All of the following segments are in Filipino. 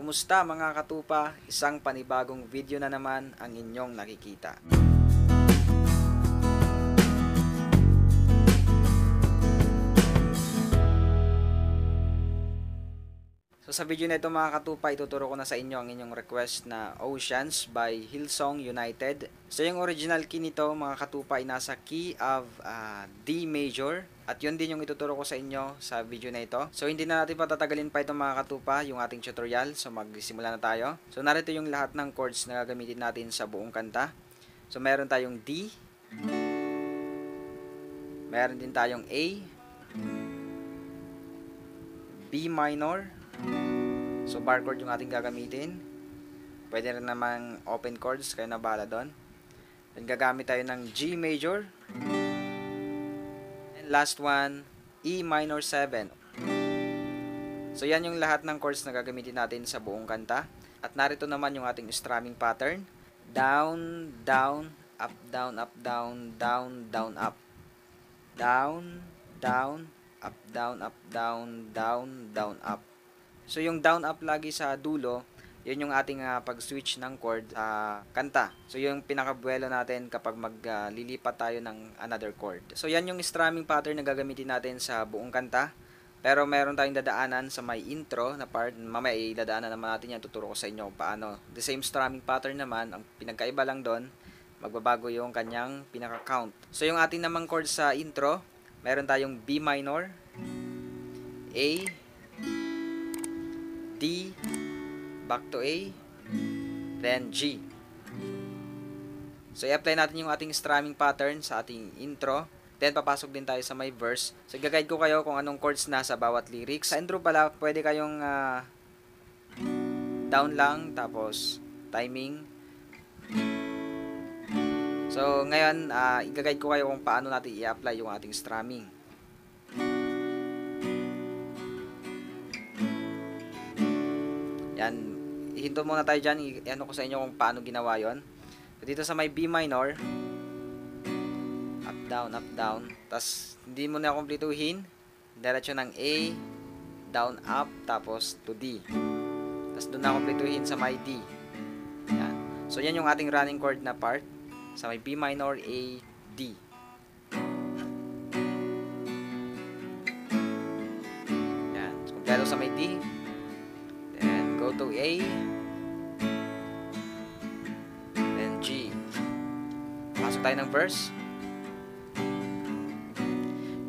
Kumusta mga katupa? Isang panibagong video na naman ang inyong nakikita. So sa video na ito mga katupa, ituturo ko na sa inyo ang inyong request na Oceans by Hillsong United. So yung original key nito mga katupa ay nasa key of D major. At yun din yung ituturo ko sa inyo sa video na ito. So hindi na natin patatagalin pa ito mga katupa, yung ating tutorial. So magsimula na tayo. So narito yung lahat ng chords na gagamitin natin sa buong kanta. So meron tayong D. Meron din tayong A. B minor. So bar chord yung ating gagamitin. Pwede rin namang open chords, kayo na bahala doon. Then gagamit tayo ng G major. And last one, E minor 7. So yan yung lahat ng chords na gagamitin natin sa buong kanta. At narito naman yung ating strumming pattern. Down, down, up, down, up, down, down, down, up. Down, down, up, down, up, down, down, down, up. So yung down up lagi sa dulo, yun yung ating pag-switch ng chord sa kanta. So yung pinakabuelo natin kapag maglilipat tayo ng another chord. So yan yung strumming pattern na gagamitin natin sa buong kanta. Pero meron tayong dadaanan sa may intro na part. Mamaya idadaanan naman natin yan, tuturo ko sa inyo paano. The same strumming pattern naman, ang pinagkaiba lang doon, magbabago yung kanyang pinaka-count. So yung ating namang chord sa intro, meron tayong B minor, A, D, back to A, then G. So i-apply natin yung ating strumming pattern sa ating intro. Then papasok din tayo sa may verse. So i-guide ko kayo kung anong chords na sa bawat lyrics. Sa intro pala, pwede kayong down lang, tapos timing. So ngayon, i-guide ko kayo kung paano natin i-apply yung ating strumming. Yan, ihinto muna tayo dyan, i-ano ko sa inyo kung paano ginawa yon. So, dito sa may B minor, up, down, tapos hindi mo na kumpletuhin, diretso ng A, down, up, tapos to D. Tapos doon na kumpletuhin sa may D. Yan. So yan yung ating running chord na part, sa may B minor, A, D. Yan, so kumpleto sa may D. Go to A, then G. Pasok tayo ng verse.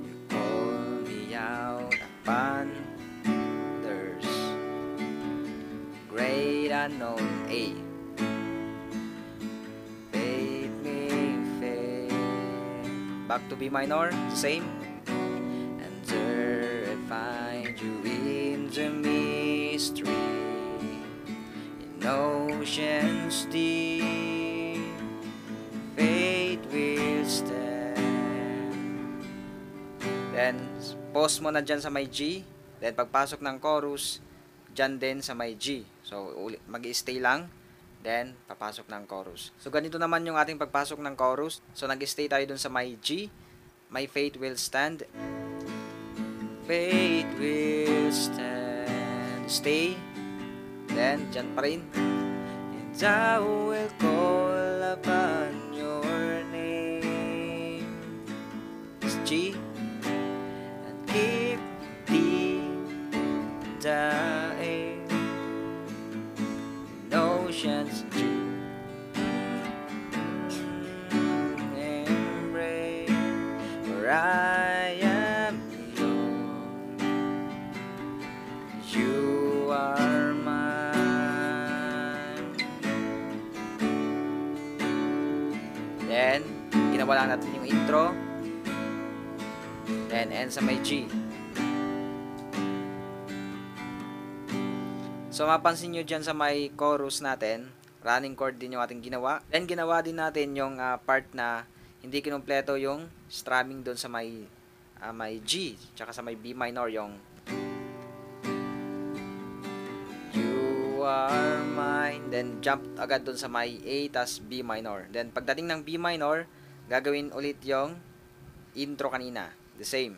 You call me out upon there's great unknown A. Fade me, fade. Back to B minor, the same. And there I find you in the mystery. Oceans deep, fate will stand. Then, pause mo na dyan sa may G. Then, pagpasok ng chorus, dyan din sa may G. So, mag-stay lang. Then, papasok ng chorus. So, ganito naman yung ating pagpasok ng chorus. So, nag-stay tayo dun sa may G. My fate will stand. Fate will stand. Stay. Then, dyan pa rin. And I will call upon your name. It's G. And keep the A. In oceans G. Embrace where I am alone. You are then, ginawa lang natin yung intro. Then, end sa may G. So, mapansin nyo dyan sa may chorus natin, running chord din yung ating ginawa. Then, ginawa din natin yung part na hindi kinumpleto yung strumming doon sa may G, tsaka sa may B minor, yung You are mine. Then, jump agad doon sa may A, tas B minor. Then, pagdating ng B minor, gagawin ulit yung intro kanina. The same.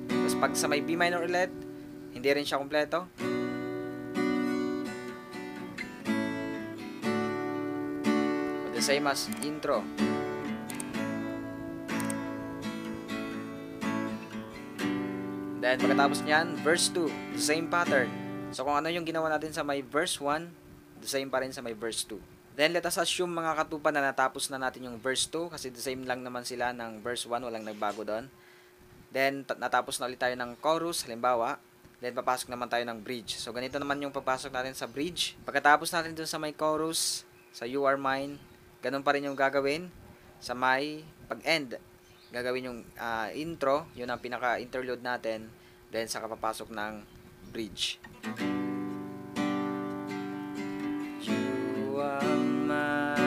Tapos, pag sa may B minor ulit, hindi rin siya kompleto. the same as intro. Then pagkatapos niyan, verse 2, the same pattern. So kung ano yung ginawa natin sa may verse 1, the same pa rin sa may verse 2. Then let us assume mga katupa na natapos na natin yung verse 2 kasi the same lang naman sila ng verse 1, walang nagbago doon. Then natapos na ulit tayo ng chorus, halimbawa. Then papasok naman tayo ng bridge. So ganito naman yung papasok natin sa bridge. Pagkatapos natin dun sa may chorus, sa You Are Mine, ganun pa rin yung gagawin. Sa may pag-end, gagawin yung intro, yun ang pinaka-interlude natin. Then saka papasok ng bridge. You are mine,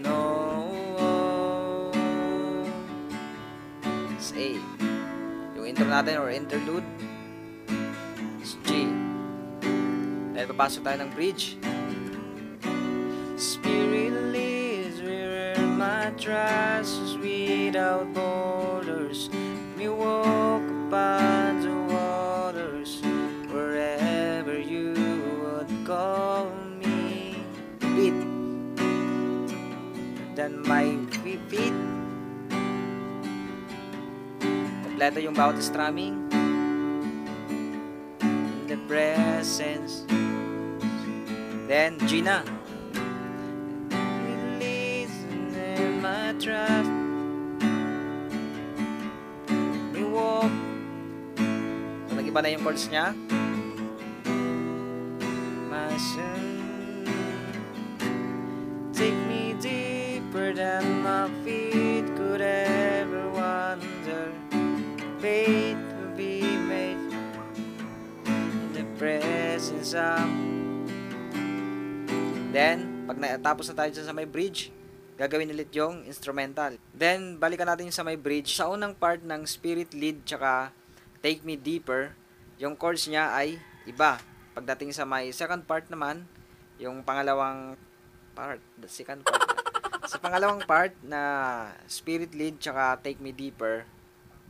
oh. It's A. Yung intro natin or interlude is G. Then papasok tayo ng bridge. Spirit lives where my trust is without borders. We walk upon the waters wherever you would call me. Beat. Then my feet. Kompleto yung bawat strumming. In the presence. Then G na. Release in my trust. We walk. So nag-iba na yung chords niya. My son, take me deeper than my feet could ever wander. Faith will be made in the presence of. Then, pag natapos na tayo sa may bridge, gagawin ulit yung instrumental. Then, balikan natin sa may bridge. Sa unang part ng Spirit Lead tsaka Take Me Deeper, yung chords niya ay iba. Pagdating sa may second part naman, yung pangalawang part, the second part. Sa pangalawang part na Spirit Lead tsaka Take Me Deeper,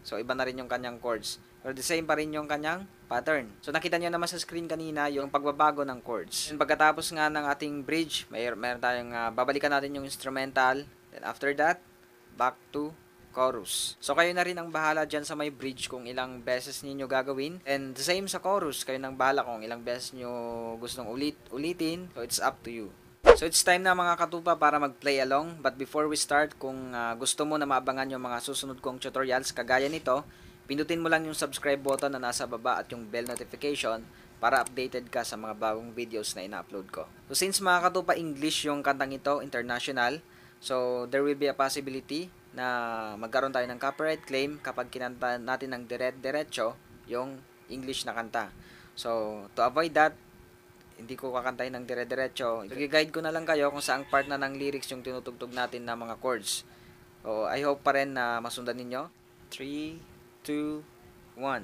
so iba na rin yung kanyang chords. Pero the same pa rin yung kanyang pattern. So nakita nyo naman sa screen kanina yung pagbabago ng chords. And pagkatapos nga ng ating bridge, mayroon tayong babalikan natin yung instrumental. Then after that, back to chorus. So kayo na rin ang bahala dyan sa may bridge kung ilang beses ninyo gagawin. And the same sa chorus, kayo nang bahala kung ilang beses nyo gustong ulitin. So it's up to you. So it's time na mga katupa para mag-play along. But before we start, kung gusto mo na maabangan yung mga susunod kong tutorials kagaya nito, pindutin mo lang yung subscribe button na nasa baba at yung bell notification para updated ka sa mga bagong videos na ina-upload ko. So since mga katupa English yung kantang ito, international, so there will be a possibility na magkaroon tayo ng copyright claim kapag kinanta natin ng diretso yung English na kanta. So to avoid that, hindi ko kakantahin ng dire-diretso. I-guide ko na lang kayo kung saang part na ng lyrics yung tinutugtog natin na mga chords. So I hope pa rin na masundan ninyo. 3, 2, 1.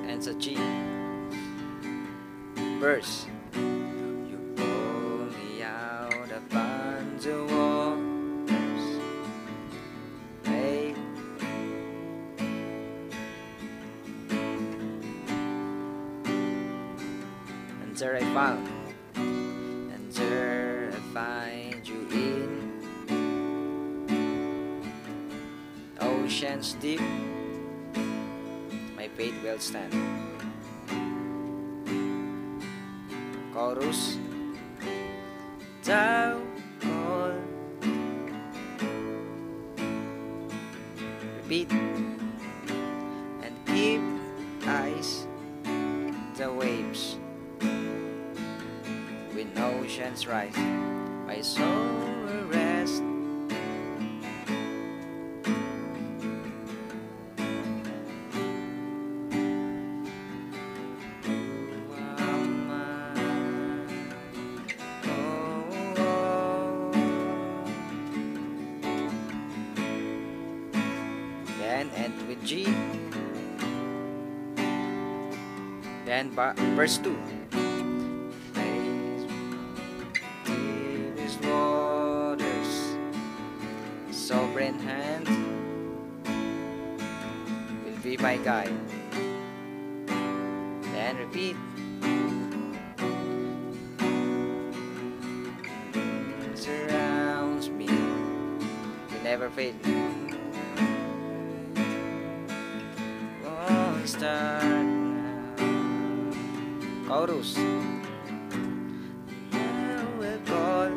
Ends at G. Verse. You pull me out upon the waters. Hey. And there I found, and there I find you in oceans deep. My faith will stand. Chorus. Thou call. Repeat. And keep eyes the waves. When oceans rise, my soul will rest. Then end with G. Then verse 2. These waters, sovereign my guide. Then repeat. Surrounds me. You never fail. Won't start now. Chorus. I will call.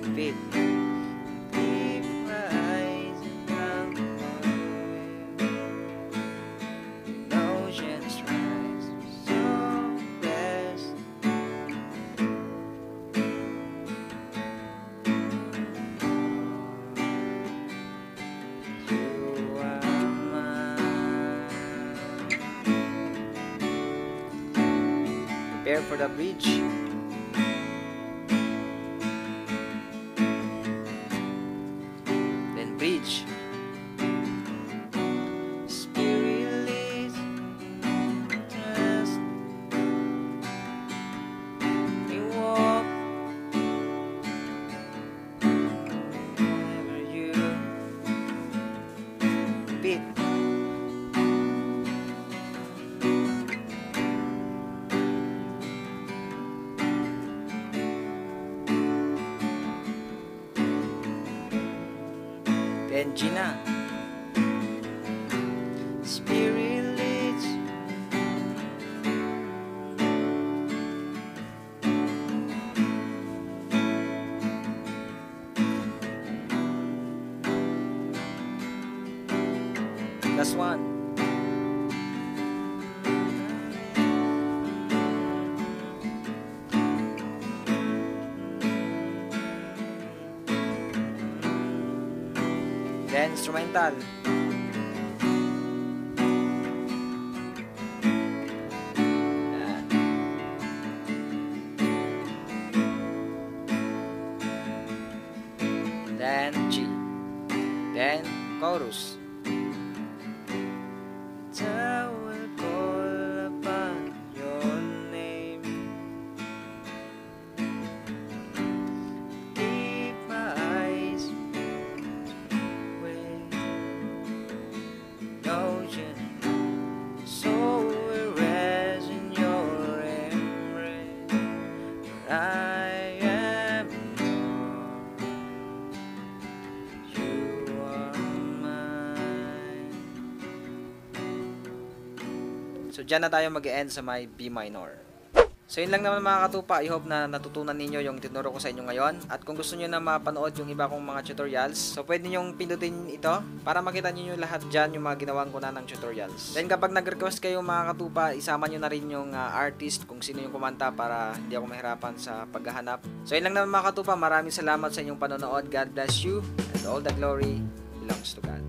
Repeat. Keep my eyes around the ocean's rise. So blessed. You are mine. Prepare for the bridge. Then bridge. Spirit leads, trust me, walk wherever you beat. Then Gina. Spirit leads. Last one. Then instrumental. Then G. Then chorus. I will call upon your name. Keep my eyes away. Ocean, so will rest in your embrace. I am yours. You are mine. So dyan na tayo mag-e-end sa may B minor. So yun lang naman mga katupa, I hope na natutunan ninyo yung tinuro ko sa inyo ngayon. At kung gusto nyo na mapanood yung iba kong mga tutorials, so pwede nyong pindutin ito para makita nyo yung lahat dyan yung mga ginawan ko na ng tutorials. Then kapag nag-request kayo mga katupa, isama nyo na rin yung artist kung sino yung kumanta para hindi ako mahirapan sa paghahanap. So yun lang naman mga katupa, maraming salamat sa inyong panonood. God bless you and all the glory belongs to God.